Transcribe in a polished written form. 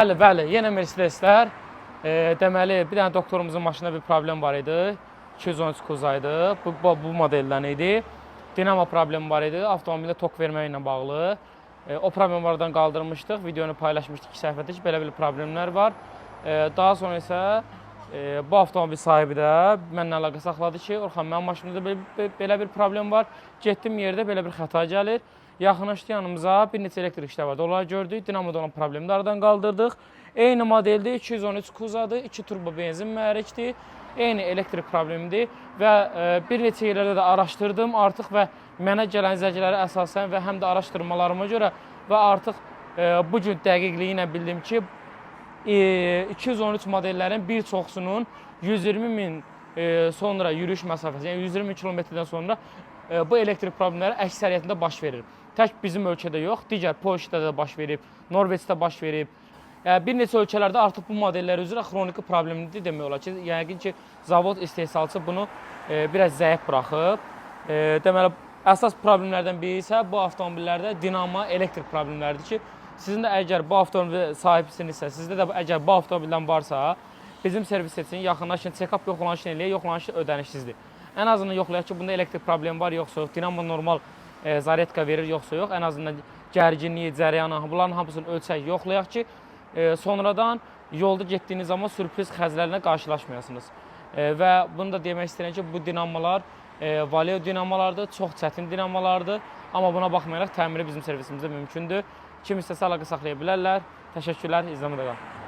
Bəli, yenə Mercedeslər. Deməli, bir dənə doktorumuzun maşında bir problem var idi. 213 Kuza idi. Bu modeldən idi. Dinamo problemi var idi. Avtomobildə tok verməyi ilə bağlı. O problemlərdən qaldırmışdıq. Videonu paylaşmışdıq ki, səhifədə ki, belə problemlər var. Daha sonra isə bu avtomobil sahibi də mənimlə əlaqə saxladı ki, Orxan, mənim maşınımda belə bir problem var. Getdim yerdə belə bir xəta gəlir. Yaxınlaşdı yanımıza, bir neçə elektrik işlər vardı. Onları gördük, dinamoda olan problemi də aradan qaldırdıq. Eyni modeldir, 213 Kuzadır, 2 turbo benzin mühərrikdir. Eyni elektrik problemidir və bir neçə yerlərdə də araşdırdım artıq və mənə gələn zərgələrə əsasən və həm də araşdırmalarıma görə və artıq bu gün dəqiqliyi ilə bildim ki, 213 modellərin bir çoxsunun 120.000 sonra yürüyüş məsafəsi, yəni 120 kilometrdən sonra bu elektrik problemləri əksəriyyətində baş verir. Tək bizim ölkədə yox, digər Polşada da baş verib, Norveçdə baş verib. Bir neçə ölkələrdə artıq bu modellər üzrə xroniki problemlidir demək olar ki, yəqin ki, zavod istehsalçı bunu biraz zəif buraxıb. Deməli, əsas problemlərdən biri isə bu avtomobillərdə dinamo elektrik problemləridir ki, sizin də əgər bu avtomobil sahibsinizsə, sizdə də əgər bu avtomobildən varsa, bizim servis üçün yaxınlaşın, check-up yoxlanışını eləyək, yoxlanışı ödənişsizdir. Ən azından yoxlayaq ki, bunda elektrik problemi var, yoxsa yox, dinamo normal zaretka verir, yoxsa yox, ən azından gərginliyi, cəryanı, bunların hamısını ölçək, yoxlayaq ki, sonradan yolda getdiyiniz zaman sürpriz xərclərlə qarşılaşmayasınız. Və bunu da demək istəyirəm ki, bu dinamolar Valeo dinamolardır, çox çətin dinamolardır, amma buna baxmayaraq təmiri bizim servisimizdə mümkündür. Kim istəsə əlaqə saxlaya bilərlər. Təşəkkürlər, izləmədə qalın.